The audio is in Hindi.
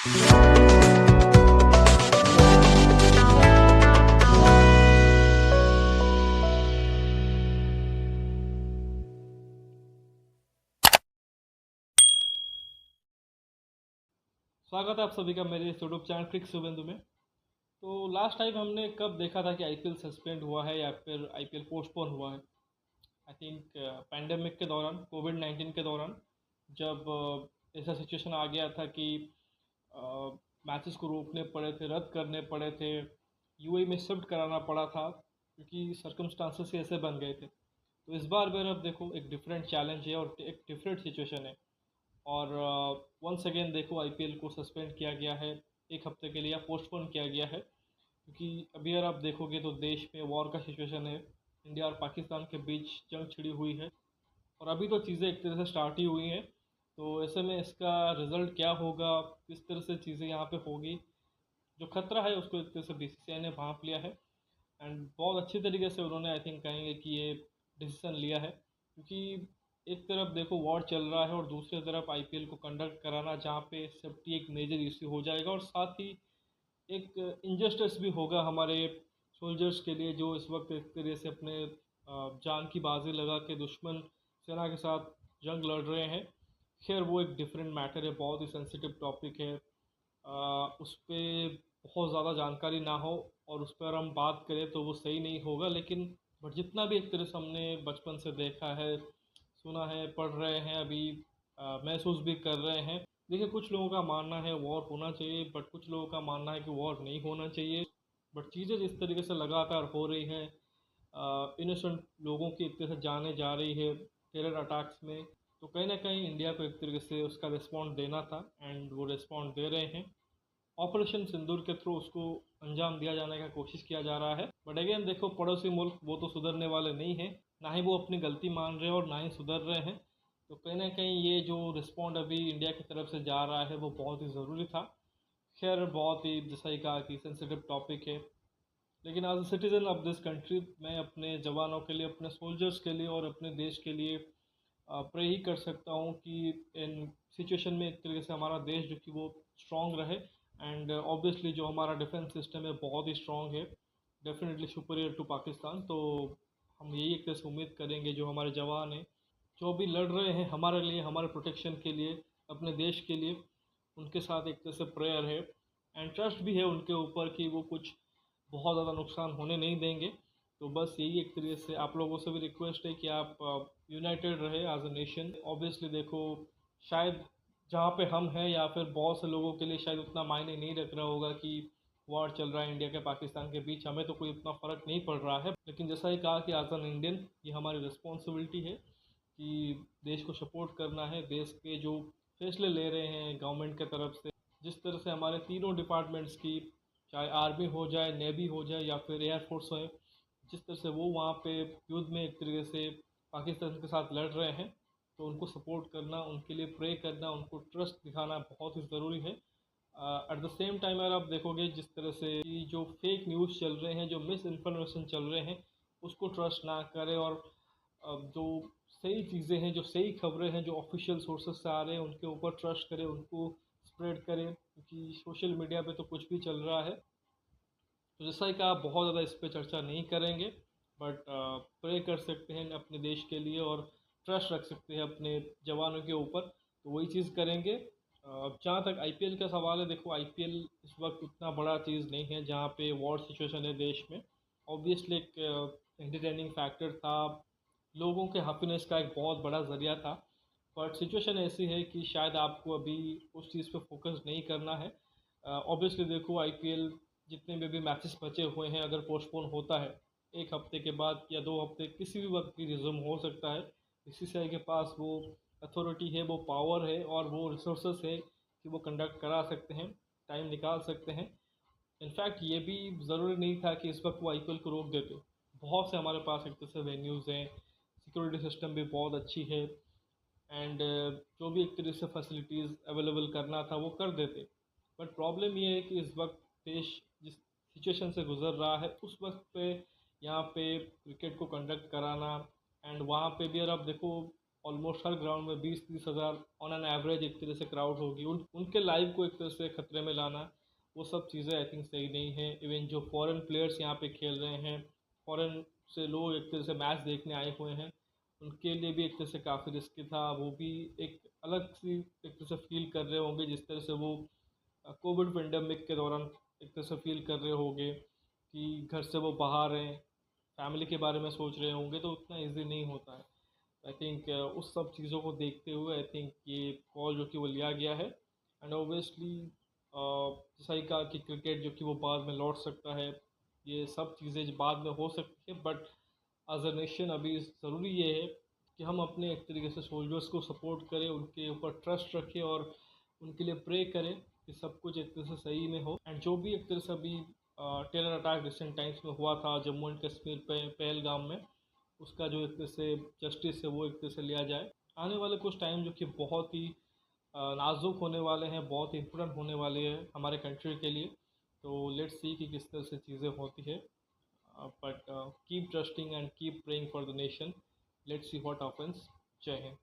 स्वागत है आप सभी का मेरे इस यूट्यूब चैनल क्रिक शुभेंदु में। तो लास्ट टाइम हमने कब देखा था कि आईपीएल सस्पेंड हुआ है या फिर आईपीएल पोस्टपोन हुआ है। आई थिंक पैंडेमिक के दौरान, कोविड-19 के दौरान, जब ऐसा सिचुएशन आ गया था कि मैचेस को रोकने पड़े थे, रद्द करने पड़े थे, यूएई में शिफ्ट कराना पड़ा था क्योंकि सर्कमस्टांसेस ऐसे बन गए थे। तो इस बार फिर अब देखो एक डिफरेंट चैलेंज है और एक डिफरेंट सिचुएशन है। और वंस अगेन देखो आईपीएल को सस्पेंड किया गया है, एक हफ्ते के लिए या पोस्टपोन किया गया है क्योंकि अभी अगर आप देखोगे तो देश में वॉर का सिचुएशन है। इंडिया और पाकिस्तान के बीच जंग छिड़ी हुई है और अभी तो चीज़ें एक तरह से स्टार्ट ही हुई हैं। तो ऐसे में इसका रिज़ल्ट क्या होगा, किस तरह से चीज़ें यहाँ पे होगी, जो खतरा है उसको एक तरह से बीसीसीआई ने भांप लिया है। एंड बहुत अच्छी तरीके से उन्होंने, आई थिंक कहेंगे कि ये डिसीजन लिया है क्योंकि एक तरफ देखो वॉर चल रहा है और दूसरी तरफ आईपीएल को कंडक्ट कराना जहाँ पे सेफ्टी एक मेजर इश्यू हो जाएगा और साथ ही एक इनजस्टिस भी होगा हमारे सोल्जर्स के लिए जो इस वक्त एक तरह से अपने जान की बाजी लगा के दुश्मन सेना के साथ जंग लड़ रहे हैं। खैर वो एक डिफरेंट मैटर है, बहुत ही सेंसिटिव टॉपिक है। उस पर बहुत ज़्यादा जानकारी ना हो और उस पर हम बात करें तो वो सही नहीं होगा, लेकिन बट जितना भी एक तरह से हमने बचपन से देखा है, सुना है, पढ़ रहे हैं, अभी महसूस भी कर रहे हैं। देखिए कुछ लोगों का मानना है वॉर होना चाहिए, बट कुछ लोगों का मानना है कि वॉर नहीं होना चाहिए। बट चीज़ें जिस तरीके से लगातार हो रही हैं, इनोसेंट लोगों की एक तरह से जाने जा रही है टेरर अटैक्स में, तो कहीं ना कहीं इंडिया को एक तरीके से उसका रिस्पॉन्ड देना था एंड वो रिस्पॉन्ड दे रहे हैं। ऑपरेशन सिंदूर के थ्रू उसको अंजाम दिया जाने का कोशिश किया जा रहा है। बट अगेन देखो पड़ोसी मुल्क वो तो सुधरने वाले नहीं हैं, ना ही वो अपनी गलती मान रहे हैं और ना ही सुधर रहे हैं। तो कहीं ना कहीं ये जो रिस्पॉन्ड अभी इंडिया की तरफ से जा रहा है वो बहुत ही ज़रूरी था। खैर बहुत ही, जैसा ही कहा कि सेंसिटिव टॉपिक है, लेकिन as a citizen of this country मैं अपने जवानों के लिए, अपने सोल्जर्स के लिए और अपने देश के लिए प्रे ही कर सकता हूँ कि इन सिचुएशन में एक तरीके से हमारा देश जो कि वो स्ट्रॉन्ग रहे। एंड ऑब्वियसली जो हमारा डिफेंस सिस्टम है बहुत ही स्ट्रॉन्ग है, डेफिनेटली सुपीरियर टू पाकिस्तान। तो हम यही एक तरह से उम्मीद करेंगे जो हमारे जवान हैं, जो भी लड़ रहे हैं हमारे लिए, हमारे प्रोटेक्शन के लिए, अपने देश के लिए, उनके साथ एक तरह से प्रेयर है एंड ट्रस्ट भी है उनके ऊपर कि वो कुछ बहुत ज़्यादा नुकसान होने नहीं देंगे। तो बस यही एक तरीके से आप लोगों से भी रिक्वेस्ट है कि आप यूनाइटेड रहे एज अ नेशन। ऑब्वियसली देखो शायद जहाँ पे हम हैं या फिर बहुत से लोगों के लिए शायद उतना मायने नहीं रख रहा होगा कि वॉर चल रहा है इंडिया के पाकिस्तान के बीच, हमें तो कोई उतना फ़र्क नहीं पड़ रहा है। लेकिन जैसा ही कहा कि एज एन इंडियन ये हमारी रिस्पॉन्सिबिलिटी है कि देश को सपोर्ट करना है। देश के जो फैसले ले रहे हैं गवर्नमेंट के तरफ से, जिस तरह से हमारे तीनों डिपार्टमेंट्स की, चाहे आर्मी हो जाए, नेवी हो जाए या फिर एयरफोर्स हो, जिस तरह से वो वहाँ पे युद्ध में एक तरीके से पाकिस्तान के साथ लड़ रहे हैं, तो उनको सपोर्ट करना, उनके लिए प्रे करना, उनको ट्रस्ट दिखाना बहुत ही ज़रूरी है। एट द सेम टाइम अगर आप देखोगे जिस तरह से कि जो फेक न्यूज़ चल रहे हैं, जो मिस इन्फॉर्मेशन चल रहे हैं, उसको ट्रस्ट ना करें और जो सही चीज़ें हैं, जो सही खबरें हैं, जो ऑफिशियल सोर्सेज से आ रहे हैं उनके ऊपर ट्रस्ट करें, उनको स्प्रेड करें क्योंकि सोशल मीडिया पे तो कुछ भी चल रहा है। तो जैसा कि आप बहुत ज़्यादा इस पे चर्चा नहीं करेंगे, बट प्रे कर सकते हैं अपने देश के लिए और ट्रस्ट रख सकते हैं अपने जवानों के ऊपर, तो वही चीज़ करेंगे। जहाँ तक आईपीएल का सवाल है, देखो आईपीएल इस वक्त उतना बड़ा चीज़ नहीं है जहाँ पे वॉर सिचुएशन है देश में। ऑब्वियसली एक एंटरटेनिंग फैक्टर था, लोगों के हैप्पीनेस का एक बहुत बड़ा ज़रिया था। बट सिचुएशन ऐसी है कि शायद आपको अभी उस चीज़ पे फोकस नहीं करना है। ऑब्वियसली देखो आईपीएल जितने में भी मैचेस बचे हुए हैं, अगर पोस्टपोन होता है एक हफ्ते के बाद या 2 हफ्ते, किसी भी वक्त भी रिज्यूम हो सकता है। बीसीसीआई के पास वो अथॉरिटी है, वो पावर है और वो रिसोर्सेस है कि वो कंडक्ट करा सकते हैं, टाइम निकाल सकते हैं। इनफैक्ट ये भी ज़रूरी नहीं था कि इस वक्त वो आईपीएल को रोक देते। बहुत से हमारे पास एक तरह से वेन्यूज़ हैं, सिक्योरिटी सिस्टम भी बहुत अच्छी है एंड जो भी एक तरह से फैसिलिटीज़ अवेलेबल करना था वो कर देते। बट प्रॉब्लम ये है कि इस वक्त देश जिस सिचुएशन से गुज़र रहा है उस वक्त पे यहाँ पे क्रिकेट को कंडक्ट कराना, एंड वहाँ पे भी अगर आप देखो ऑलमोस्ट हर ग्राउंड में 20-30 हज़ार ऑन एन एवरेज एक तरह से क्राउड होगी, उनके लाइव को एक तरह से खतरे में लाना, वो सब चीज़ें आई थिंक सही नहीं है। इवन जो फॉरेन प्लेयर्स यहाँ पे खेल रहे हैं, फॉरेन से लोग एक तरह से मैच देखने आए हुए हैं, उनके लिए भी एक तरह से काफ़ी रिस्की था। वो भी एक अलग सी एक तरह से फील कर रहे होंगे, जिस तरह से वो कोविड पेंडेमिक के दौरान एक तरह से फील कर रहे होंगे कि घर से वो बाहर हैं, फैमिली के बारे में सोच रहे होंगे, तो उतना इजी नहीं होता है। आई थिंक उस सब चीज़ों को देखते हुए आई थिंक ये कॉल जो कि वो लिया गया है। एंड ऑब्वियसली जैसा ही कहा कि क्रिकेट जो कि वो बाद में लौट सकता है, ये सब चीज़ें बाद में हो सकती है, बट एज अ नेशन अभी ज़रूरी ये है कि हम अपने एक तरीके से सोल्जर्स को सपोर्ट करें, उनके ऊपर ट्रस्ट रखें और उनके लिए प्रे करें कि सब कुछ एक तरह से सही में हो। एंड जो भी एक तरह से अभी टेरर अटैक रिसेंट टाइम्स में हुआ था जम्मू एंड कश्मीर पे पहलगाम में, उसका जो एक तरह से जस्टिस है वो एक तरह से लिया जाए। आने वाले कुछ टाइम जो कि बहुत ही नाजुक होने वाले हैं, बहुत ही इम्पोर्टेंट होने वाले हैं हमारे कंट्री के लिए। तो लेट्स सी कि किस तरह से चीज़ें होती है, but keep trusting and keep praying for the nation. Let's see what happens. जय हिंद।